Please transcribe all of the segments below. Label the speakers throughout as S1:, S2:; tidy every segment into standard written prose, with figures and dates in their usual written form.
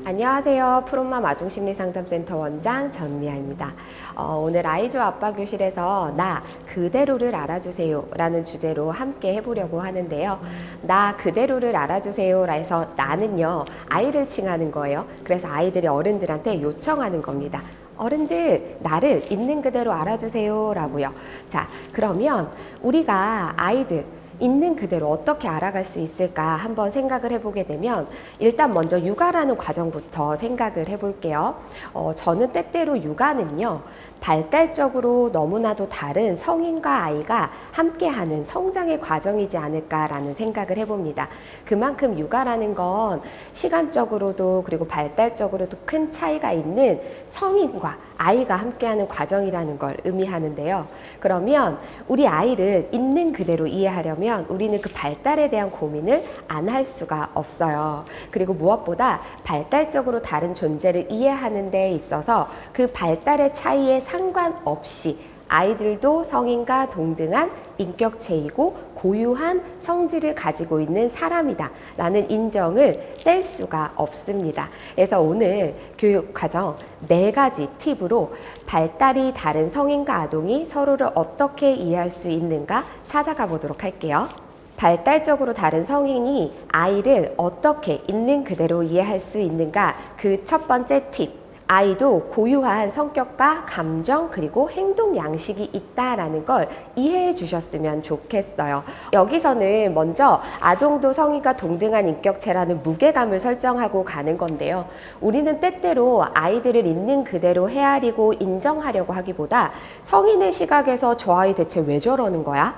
S1: 안녕하세요. 푸른맘 아동심리상담센터 원장 전미아입니다. 오늘 아이조와 아빠 교실에서 나 그대로를 알아주세요 라는 주제로 함께 해보려고 하는데요. 나 그대로를 알아주세요 해서 나는요 아이를 칭하는 거예요. 그래서 아이들이 어른들한테 요청하는 겁니다. 어른들 나를 있는 그대로 알아주세요 라고요. 자, 그러면 우리가 아이들 있는 그대로 어떻게 알아갈 수 있을까 한번 생각을 해보게 되면 일단 먼저 육아라는 과정부터 생각을 해볼게요. 저는 때때로 육아는요 발달적으로 너무나도 다른 성인과 아이가 함께하는 성장의 과정이지 않을까라는 생각을 해봅니다. 그만큼 육아라는 건 시간적으로도 그리고 발달적으로도 큰 차이가 있는 성인과 아이가 함께하는 과정이라는 걸 의미하는데요. 그러면 우리 아이를 있는 그대로 이해하려면 우리는 그 발달에 대한 고민을 안 할 수가 없어요. 그리고 무엇보다 발달적으로 다른 존재를 이해하는 데 있어서 그 발달의 차이에 상관없이 아이들도 성인과 동등한 인격체이고 고유한 성질을 가지고 있는 사람이다 라는 인정을 뗄 수가 없습니다. 그래서 오늘 교육과정 4가지 팁으로 발달이 다른 성인과 아동이 서로를 어떻게 이해할 수 있는가 찾아가 보도록 할게요. 발달적으로 다른 성인이 아이를 어떻게 있는 그대로 이해할 수 있는가, 그 첫 번째 팁. 아이도 고유한 성격과 감정 그리고 행동 양식이 있다라는 걸 이해해 주셨으면 좋겠어요. 여기서는 먼저 아동도 성인과 동등한 인격체라는 무게감을 설정하고 가는 건데요. 우리는 때때로 아이들을 있는 그대로 헤아리고 인정하려고 하기보다 성인의 시각에서 저 아이 대체 왜 저러는 거야?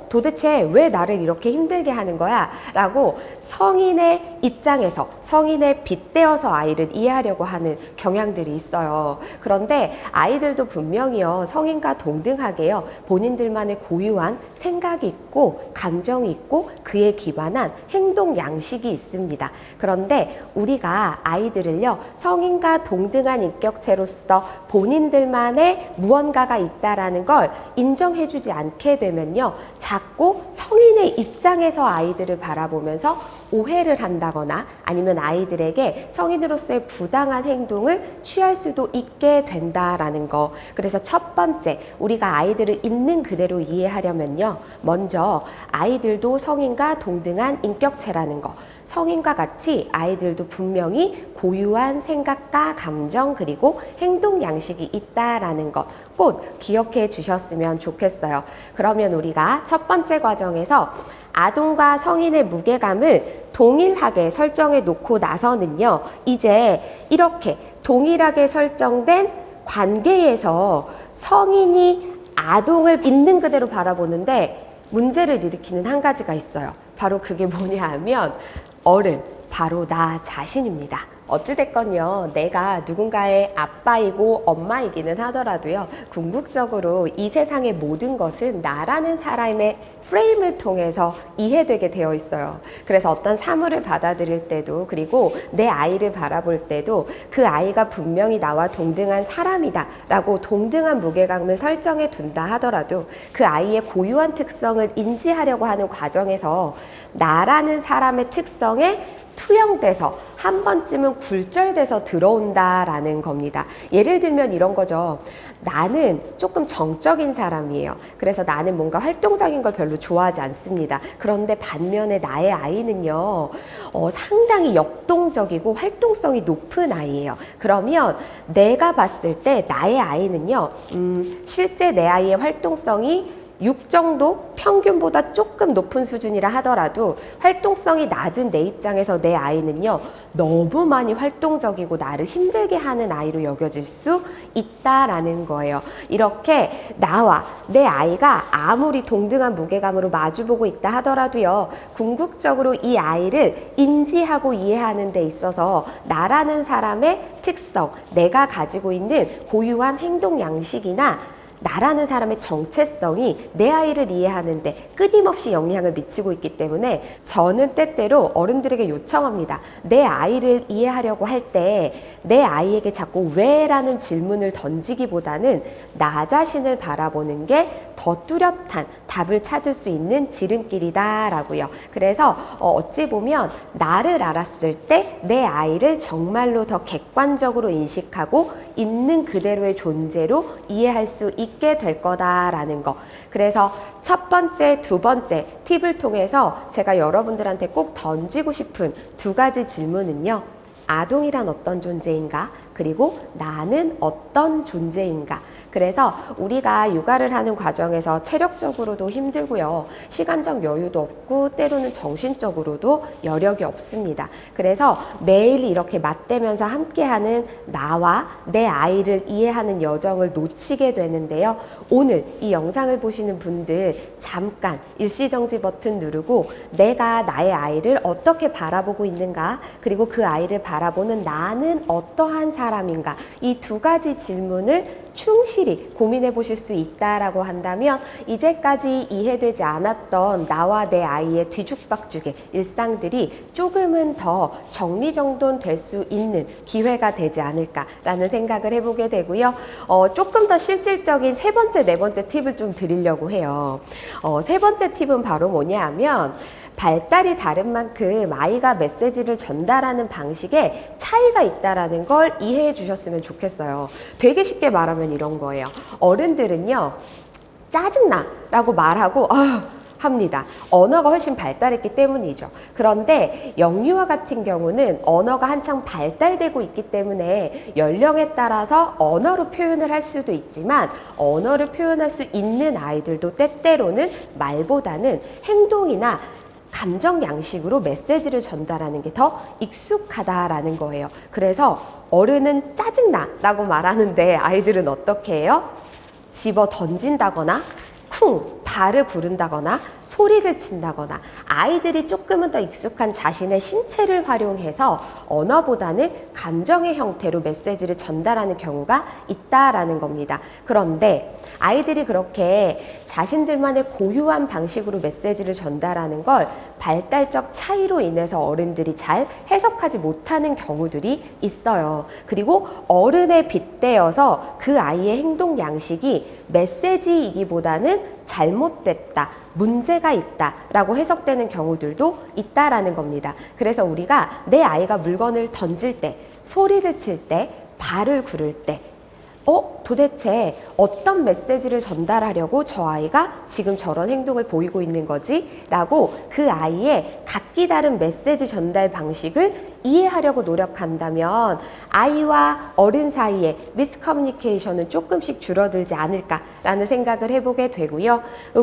S1: 도대체 왜 나를 이렇게 힘들게 하는 거야? 라고 성인의 입장에서 성인에 빗대어서 아이를 이해하려고 하는 경향들이 있어요. 그런데 아이들도 분명히요 성인과 동등하게요 본인들만의 고유한 생각이 있고 감정이 있고 그에 기반한 행동 양식이 있습니다. 그런데 우리가 아이들을요 성인과 동등한 인격체로서 본인들만의 무언가가 있다라는 걸 인정해주지 않게 되면요 자꾸 성인의 입장에서 아이들을 바라보면서 오해를 한다거나 아니면 아이들에게 성인으로서의 부당한 행동을 취할 수도 있게 된다라는 거. 그래서 첫 번째, 우리가 아이들을 있는 그대로 이해하려면요. 먼저 아이들도 성인과 동등한 인격체라는 거. 성인과 같이 아이들도 분명히 고유한 생각과 감정 그리고 행동 양식이 있다라는 것 꼭 기억해 주셨으면 좋겠어요. 그러면 우리가 첫 번째 과정에서 아동과 성인의 무게감을 동일하게 설정해 놓고 나서는요 이제 이렇게 동일하게 설정된 관계에서 성인이 아동을 있는 그대로 바라보는데 문제를 일으키는 한 가지가 있어요. 바로 그게 뭐냐 하면 어른, 바로 나 자신입니다. 어찌됐건요 내가 누군가의 아빠이고 엄마이기는 하더라도요 궁극적으로 이 세상의 모든 것은 나라는 사람의 프레임을 통해서 이해되게 되어 있어요. 그래서 어떤 사물을 받아들일 때도 그리고 내 아이를 바라볼 때도 그 아이가 분명히 나와 동등한 사람이다 라고 동등한 무게감을 설정해 둔다 하더라도 그 아이의 고유한 특성을 인지하려고 하는 과정에서 나라는 사람의 특성에 투영돼서 한 번쯤은 굴절돼서 들어온다라는 겁니다. 예를 들면 이런 거죠. 나는 조금 정적인 사람이에요. 그래서 나는 뭔가 활동적인 걸 별로 좋아하지 않습니다. 그런데 반면에 나의 아이는요, 상당히 역동적이고 활동성이 높은 아이예요. 그러면 내가 봤을 때 나의 아이는요, 실제 내 아이의 활동성이 6 정도 평균보다 조금 높은 수준이라 하더라도 활동성이 낮은 내 입장에서 내 아이는요 너무 많이 활동적이고 나를 힘들게 하는 아이로 여겨질 수 있다라는 거예요. 이렇게 나와 내 아이가 아무리 동등한 무게감으로 마주보고 있다 하더라도요 궁극적으로 이 아이를 인지하고 이해하는 데 있어서 나라는 사람의 특성, 내가 가지고 있는 고유한 행동 양식이나 나라는 사람의 정체성이 내 아이를 이해하는데 끊임없이 영향을 미치고 있기 때문에 저는 때때로 어른들에게 요청합니다. 내 아이를 이해하려고 할 때 내 아이에게 자꾸 왜? 라는 질문을 던지기보다는 나 자신을 바라보는 게 더 뚜렷한 답을 찾을 수 있는 지름길이다라고요. 그래서 어찌 보면 나를 알았을 때 내 아이를 정말로 더 객관적으로 인식하고 있는 그대로의 존재로 이해할 수 있게 될 거다라는 거. 그래서 첫 번째, 두 번째 팁을 통해서 제가 여러분들한테 꼭 던지고 싶은 두 가지 질문은요. 아동이란 어떤 존재인가? 그리고 나는 어떤 존재인가? 그래서 우리가 육아를 하는 과정에서 체력적으로도 힘들고요. 시간적 여유도 없고 때로는 정신적으로도 여력이 없습니다. 그래서 매일 이렇게 맞대면서 함께하는 나와 내 아이를 이해하는 여정을 놓치게 되는데요. 오늘 이 영상을 보시는 분들 잠깐 일시정지 버튼 누르고 내가 나의 아이를 어떻게 바라보고 있는가? 그리고 그 아이를 바라보는 나는 어떠한 사람인가? 이 두 가지 질문을 충실히 고민해 보실 수 있다라고 한다면 이제까지 이해되지 않았던 나와 내 아이의 뒤죽박죽의 일상들이 조금은 더 정리정돈될 수 있는 기회가 되지 않을까라는 생각을 해보게 되고요. 조금 더 실질적인 세 번째, 네 번째 팁을 좀 드리려고 해요. 세 번째 팁은 바로 뭐냐 하면 발달이 다른 만큼 아이가 메시지를 전달하는 방식에 차이가 있다라는 걸 이해해 주셨으면 좋겠어요. 되게 쉽게 말하면 이런 거예요. 어른들은요, 짜증나 라고 말하고 합니다. 언어가 훨씬 발달했기 때문이죠. 그런데 영유아 같은 경우는 언어가 한창 발달되고 있기 때문에 연령에 따라서 언어로 표현을 할 수도 있지만 언어를 표현할 수 있는 아이들도 때때로는 말보다는 행동이나 감정 양식으로 메시지를 전달하는 게 더 익숙하다라는 거예요. 그래서 어른은 짜증나 라고 말하는데 아이들은 어떻게 해요? 집어 던진다거나 쿵 발을 구른다거나 소리를 친다거나 아이들이 조금은 더 익숙한 자신의 신체를 활용해서 언어보다는 감정의 형태로 메시지를 전달하는 경우가 있다라는 겁니다. 그런데 아이들이 그렇게 자신들만의 고유한 방식으로 메시지를 전달하는 걸 발달적 차이로 인해서 어른들이 잘 해석하지 못하는 경우들이 있어요. 그리고 어른에 빗대어서 그 아이의 행동 양식이 메시지이기보다는 잘못됐다, 문제가 있다 라고 해석되는 경우들도 있다라는 겁니다. 그래서 우리가 내 아이가 물건을 던질 때, 소리를 칠 때, 발을 구를 때 도대체 어떤 메시지를 전달하려고 저 아이가 지금 저런 행동을 보이고 있는 거지? 라고 그 아이의 각기 다른 메시지 전달 방식을 이해하려고 노력한다면 아이와 어른 사이의 미스커뮤니케이션은 조금씩 줄어들지 않을까라는 생각을 해보게 되고요.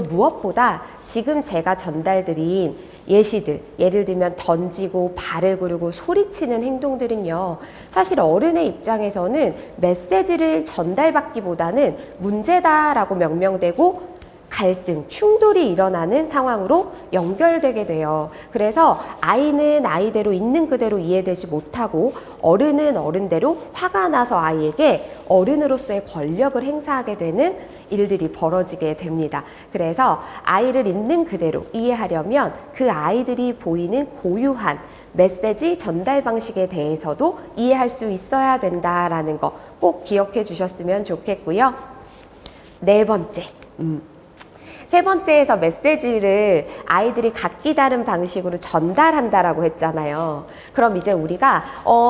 S1: 무엇보다 지금 제가 전달드린 예시들, 예를 들면 던지고 발을 구르고 소리치는 행동들은요. 사실 어른의 입장에서는 메시지를 전달받기보다는 문제다라고 명명되고 갈등, 충돌이 일어나는 상황으로 연결되게 돼요. 그래서 아이는 아이대로 있는 그대로 이해되지 못하고 어른은 어른대로 화가 나서 아이에게 어른으로서의 권력을 행사하게 되는 일들이 벌어지게 됩니다. 그래서 아이를 있는 그대로 이해하려면 그 아이들이 보이는 고유한 메시지 전달 방식에 대해서도 이해할 수 있어야 된다라는 거 꼭 기억해 주셨으면 좋겠고요. 네 번째. 세 번째에서 메시지를 아이들이 각기 다른 방식으로 전달한다라고 했잖아요. 그럼 이제 우리가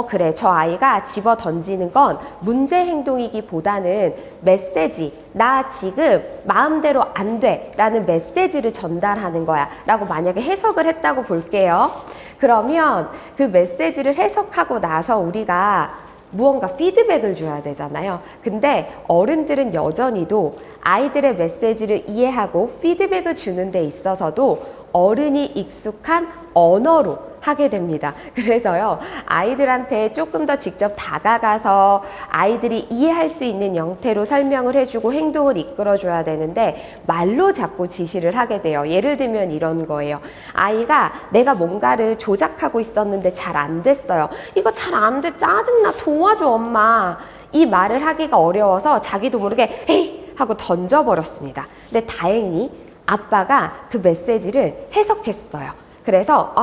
S1: 그래 저 아이가 집어 던지는 건 문제 행동이기보다는 메시지 나 지금 마음대로 안 돼 라는 메시지를 전달하는 거야 라고 만약에 해석을 했다고 볼게요. 그러면 그 메시지를 해석하고 나서 우리가 무언가 피드백을 줘야 되잖아요. 근데 어른들은 여전히도 아이들의 메시지를 이해하고 피드백을 주는 데 있어서도 어른이 익숙한 언어로 하게 됩니다. 그래서요, 아이들한테 조금 더 직접 다가가서 아이들이 이해할 수 있는 형태로 설명을 해주고 행동을 이끌어줘야 되는데 말로 자꾸 지시를 하게 돼요. 예를 들면 이런 거예요. 아이가 내가 뭔가를 조작하고 있었는데 잘 안 됐어요. 이거 잘 안 돼. 짜증나. 도와줘, 엄마. 이 말을 하기가 어려워서 자기도 모르게 헤이! 하고 던져버렸습니다. 근데 다행히 아빠가 그 메시지를 해석했어요. 그래서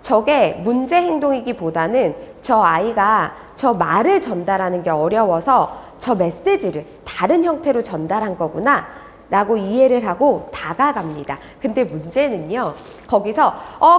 S1: 저게 문제 행동이기보다는 저 아이가 저 말을 전달하는 게 어려워서 저 메시지를 다른 형태로 전달한 거구나 라고 이해를 하고 다가갑니다. 근데 문제는요, 거기서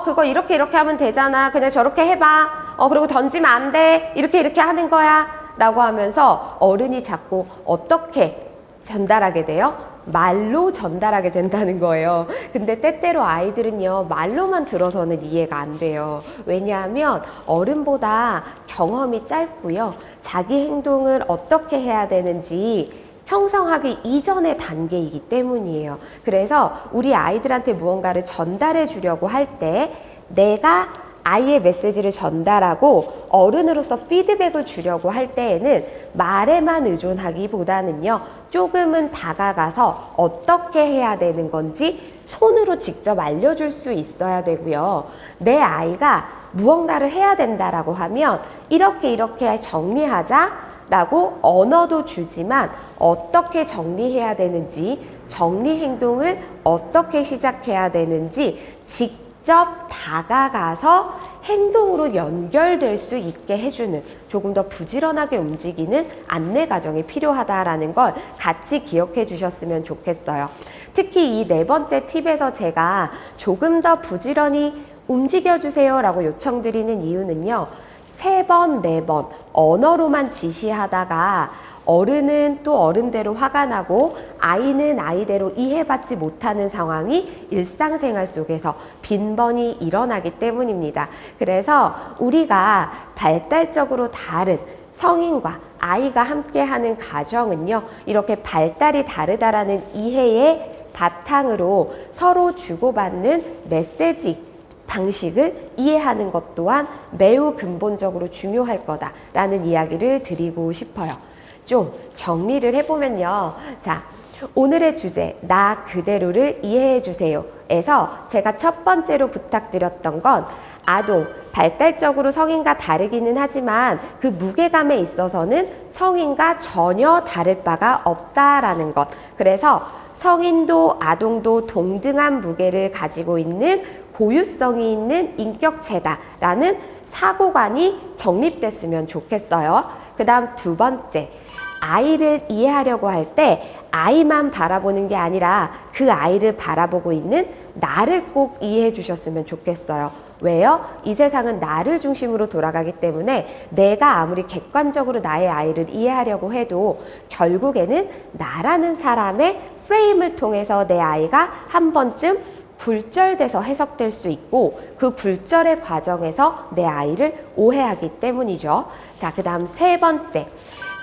S1: 그거 이렇게 하면 되잖아, 그냥 저렇게 해봐, 그리고 던지면 안 돼, 이렇게 하는 거야 라고 하면서 어른이 자꾸 어떻게 전달하게 돼요? 말로 전달하게 된다는 거예요. 근데 때때로 아이들은요, 말로만 들어서는 이해가 안 돼요. 왜냐하면 어른보다 경험이 짧고요, 자기 행동을 어떻게 해야 되는지 형성하기 이전의 단계이기 때문이에요. 그래서 우리 아이들한테 무언가를 전달해 주려고 할 때 내가 아이의 메시지를 전달하고 어른으로서 피드백을 주려고 할 때에는 말에만 의존하기보다는요, 조금은 다가가서 어떻게 해야 되는 건지 손으로 직접 알려줄 수 있어야 되고요. 내 아이가 무언가를 해야 된다라고 하면 이렇게 정리하자 라고 언어도 주지만 어떻게 정리해야 되는지, 정리 행동을 어떻게 시작해야 되는지 직접 다가가서 행동으로 연결될 수 있게 해주는, 조금 더 부지런하게 움직이는 안내 과정이 필요하다라는 걸 같이 기억해 주셨으면 좋겠어요. 특히 이 4번째 팁에서 제가 조금 더 부지런히 움직여주세요 라고 요청드리는 이유는요, 3번, 4번 언어로만 지시하다가 어른은 또 어른대로 화가 나고 아이는 아이대로 이해받지 못하는 상황이 일상생활 속에서 빈번히 일어나기 때문입니다. 그래서 우리가 발달적으로 다른 성인과 아이가 함께하는 가정은요, 이렇게 발달이 다르다라는 이해의 바탕으로 서로 주고받는 메시지 방식을 이해하는 것 또한 매우 근본적으로 중요할 거다라는 이야기를 드리고 싶어요. 좀 정리를 해보면요. 자, 오늘의 주제, 나 그대로를 이해해 주세요 에서 제가 첫 번째로 부탁드렸던 건 아동, 발달적으로 성인과 다르기는 하지만 그 무게감에 있어서는 성인과 전혀 다를 바가 없다라는 것. 그래서 성인도 아동도 동등한 무게를 가지고 있는 고유성이 있는 인격체다라는 사고관이 정립됐으면 좋겠어요. 그 다음 2번째, 아이를 이해하려고 할 때 아이만 바라보는 게 아니라 그 아이를 바라보고 있는 나를 꼭 이해해 주셨으면 좋겠어요. 왜요? 이 세상은 나를 중심으로 돌아가기 때문에 내가 아무리 객관적으로 나의 아이를 이해하려고 해도 결국에는 나라는 사람의 프레임을 통해서 내 아이가 한 번쯤 굴절돼서 해석될 수 있고 그 굴절의 과정에서 내 아이를 오해하기 때문이죠. 자, 그 다음 3번째,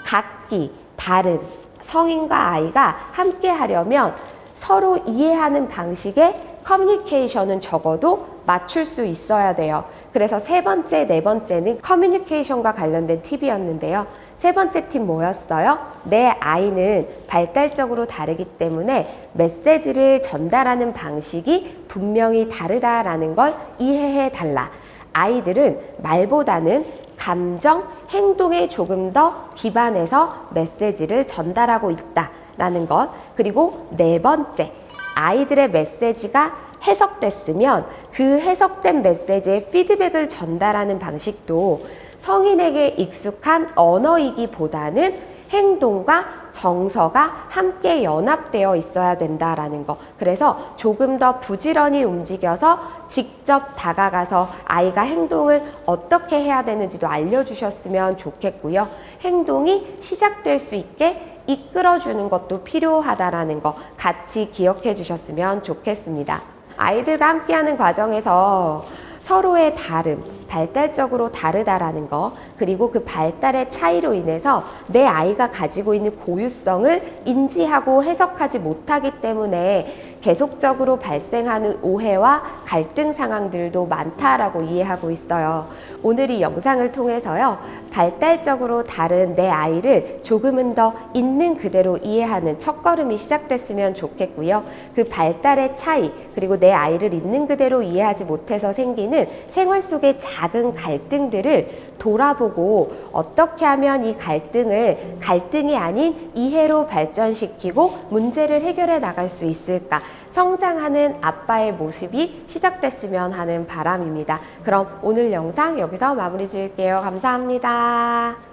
S1: 각기 다른 성인과 아이가 함께 하려면 서로 이해하는 방식의 커뮤니케이션은 적어도 맞출 수 있어야 돼요. 그래서 3번째, 4번째는 커뮤니케이션과 관련된 팁이었는데요. 3번째 팁 뭐였어요? 내 아이는 발달적으로 다르기 때문에 메시지를 전달하는 방식이 분명히 다르다라는 걸 이해해 달라. 아이들은 말보다는 감정, 행동에 조금 더 기반해서 메시지를 전달하고 있다라는 것. 그리고 4번째, 아이들의 메시지가 해석됐으면 그 해석된 메시지의 피드백을 전달하는 방식도 성인에게 익숙한 언어이기보다는 행동과 정서가 함께 연합되어 있어야 된다라는 거. 그래서 조금 더 부지런히 움직여서 직접 다가가서 아이가 행동을 어떻게 해야 되는지도 알려주셨으면 좋겠고요. 행동이 시작될 수 있게 이끌어주는 것도 필요하다라는 거 같이 기억해 주셨으면 좋겠습니다. 아이들과 함께하는 과정에서 서로의 다름, 발달적으로 다르다라는 거, 그리고 그 발달의 차이로 인해서 내 아이가 가지고 있는 고유성을 인지하고 해석하지 못하기 때문에 계속적으로 발생하는 오해와 갈등 상황들도 많다라고 이해하고 있어요. 오늘 이 영상을 통해서요, 발달적으로 다른 내 아이를 조금은 더 있는 그대로 이해하는 첫걸음이 시작됐으면 좋겠고요. 그 발달의 차이, 그리고 내 아이를 있는 그대로 이해하지 못해서 생기는 생활 속의 작은 갈등들을 돌아보고 어떻게 하면 이 갈등을 갈등이 아닌 이해로 발전시키고 문제를 해결해 나갈 수 있을까? 성장하는 아빠의 모습이 시작됐으면 하는 바람입니다. 그럼 오늘 영상 여기서 마무리 지을게요. 감사합니다.